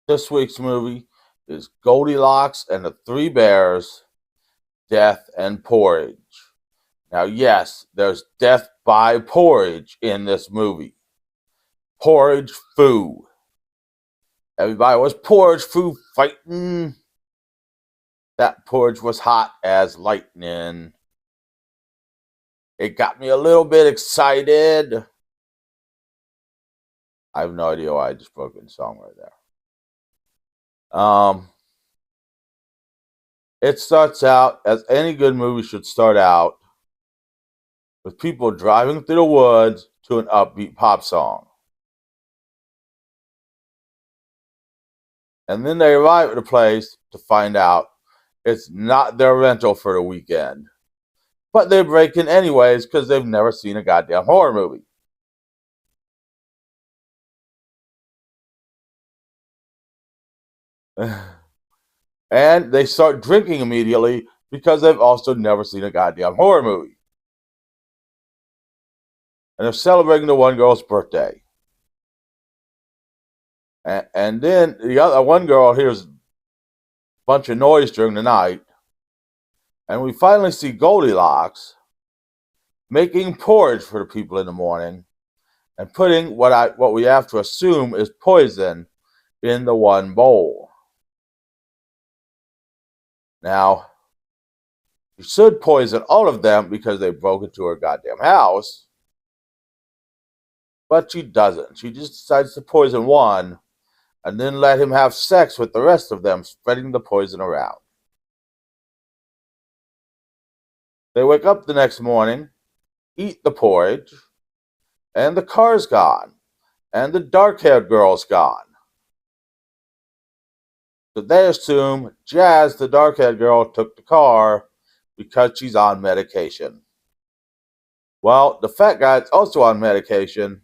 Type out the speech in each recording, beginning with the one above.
This week's movie is Goldilocks and the Three Bears, Death and Porridge. Now, yes, there's death by porridge in this movie. Porridge foo. Everybody was porridge foo fighting. That porridge was hot as lightning. It got me a little bit excited. I have no idea why I just broke in the song right there. It starts out as any good movie should start out with people driving through the woods to an upbeat pop song. And then they arrive at the place to find out it's not their rental for the weekend. But they break in anyways because they've never seen a goddamn horror movie. And they start drinking immediately because they've also never seen a goddamn horror movie. And they're celebrating the one girl's birthday. And then the other one girl hears a bunch of noise during the night. And we finally see Goldilocks making porridge for the people in the morning and putting what we have to assume is poison in the one bowl. Now, she should poison all of them because they broke into her goddamn house. But she doesn't. She just decides to poison one and then let him have sex with the rest of them, spreading the poison around. They wake up the next morning, eat the porridge, and the car's gone, and the dark-haired girl's gone. So they assume Jazz, the dark-haired girl, took the car because she's on medication. Well, the fat guy's also on medication,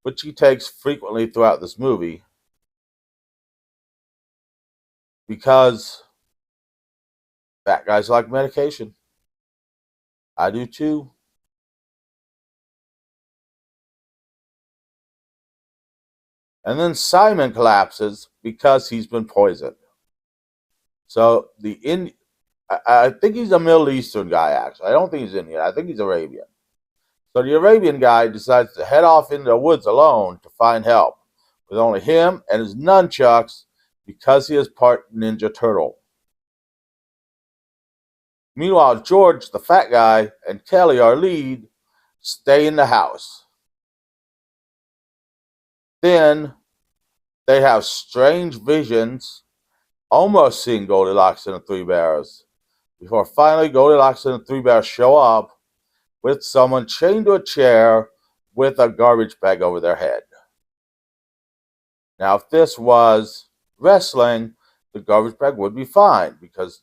which he takes frequently throughout this movie, because fat guys like medication. I do too. And then Simon collapses because he's been poisoned. So I think he's a Middle Eastern guy, actually. I don't think he's Indian. I think he's Arabian. So the Arabian guy decides to head off into the woods alone to find help, with only him and his nunchucks because he is part Ninja Turtle. Meanwhile, George, the fat guy, and Kelly, our lead, stay in the house. Then they have strange visions, almost seeing Goldilocks and the Three Bears, before finally Goldilocks and the Three Bears show up with someone chained to a chair with a garbage bag over their head. Now, if this was wrestling, the garbage bag would be fine, because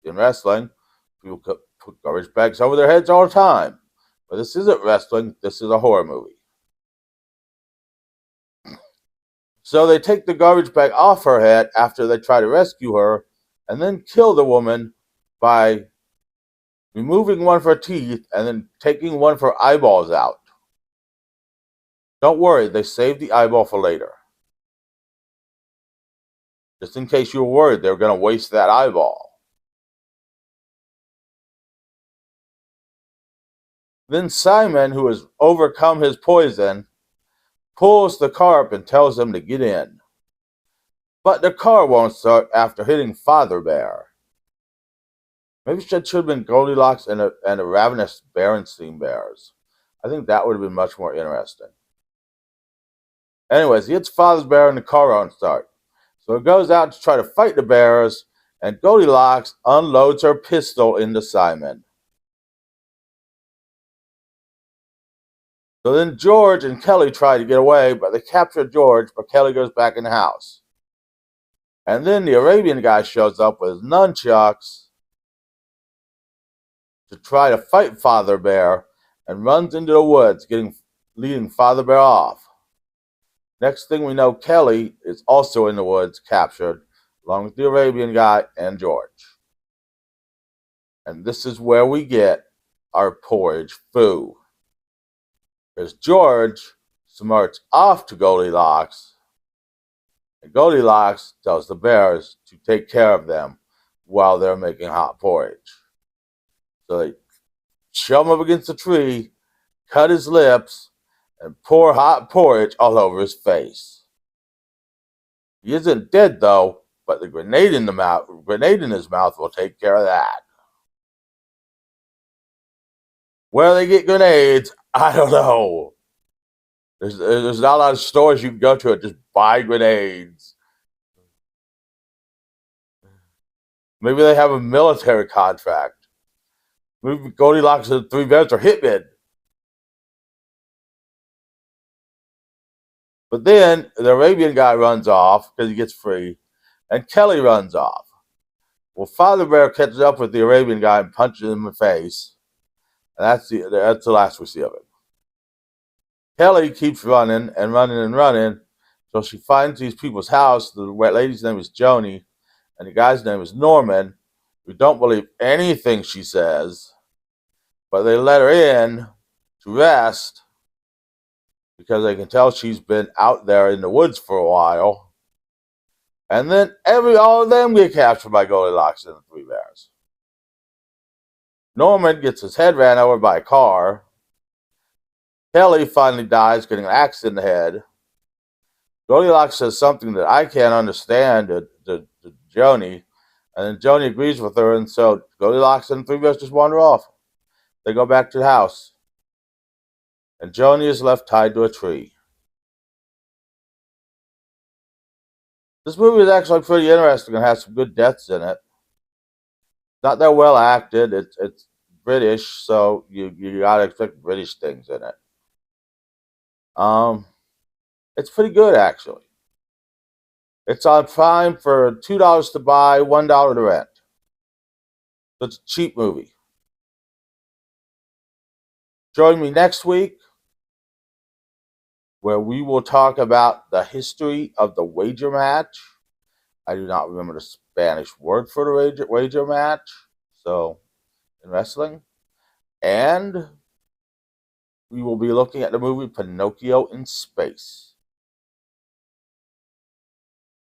in wrestling, people could put garbage bags over their heads all the time. But this isn't wrestling, this is a horror movie. So they take the garbage bag off her head after they try to rescue her, and then kill the woman by removing one of her teeth and then taking one of her eyeballs out. Don't worry, they saved the eyeball for later. Just in case you were worried they were going to waste that eyeball. Then Simon, who has overcome his poison, pulls the car up and tells them to get in. But the car won't start after hitting Father Bear. Maybe it should have been Goldilocks and the Ravenous Berenstein Bears. I think that would have been much more interesting. Anyways, he hits Father Bear and the car won't start. So it goes out to try to fight the bears, and Goldilocks unloads her pistol into Simon. So then George and Kelly try to get away, but they capture George, but Kelly goes back in the house. And then the Arabian guy shows up with his nunchucks to try to fight Father Bear, and runs into the woods, leading Father Bear off. Next thing we know, Kelly is also in the woods, captured, along with the Arabian guy and George. And this is where we get our porridge foo. As George smarts off to Goldilocks And Goldilocks tells the bears to take care of them while they're making hot porridge. So they shove him up against a tree, cut his lips, and pour hot porridge all over his face. He isn't dead though, but the grenade in his mouth will take care of that. Where they get grenades, I don't know. There's not a lot of stores you can go to and just buy grenades. Maybe they have a military contract. Maybe Goldilocks and the Three Bears are hitmen. But then the Arabian guy runs off because he gets free, and Kelly runs off. Well, Father Bear catches up with the Arabian guy and punches him in the face, and that's the last we see of him. Kelly keeps running and running and running, so she finds these people's house. The lady's name is Joni, and the guy's name is Norman. We don't believe anything she says, but they let her in to rest because they can tell she's been out there in the woods for a while. And then all of them get captured by Goldilocks and the Three Bears. Norman gets his head ran over by a car. Kelly finally dies, getting an axe in the head. Goldilocks says something that I can't understand to Joni, and then Joni agrees with her, and so Goldilocks and the Three Bears just wander off. They go back to the house, and Joni is left tied to a tree. This movie is actually pretty interesting and has some good deaths in it. Not that well acted. It's British, so you gotta expect British things in it. It's pretty good actually. It's on Prime for $2 to buy, $1 to rent. So it's a cheap movie. Join me next week where we will talk about the history of the wager match. I do not remember the Spanish word for the wager match, so in wrestling. And we will be looking at the movie Pinocchio in Space.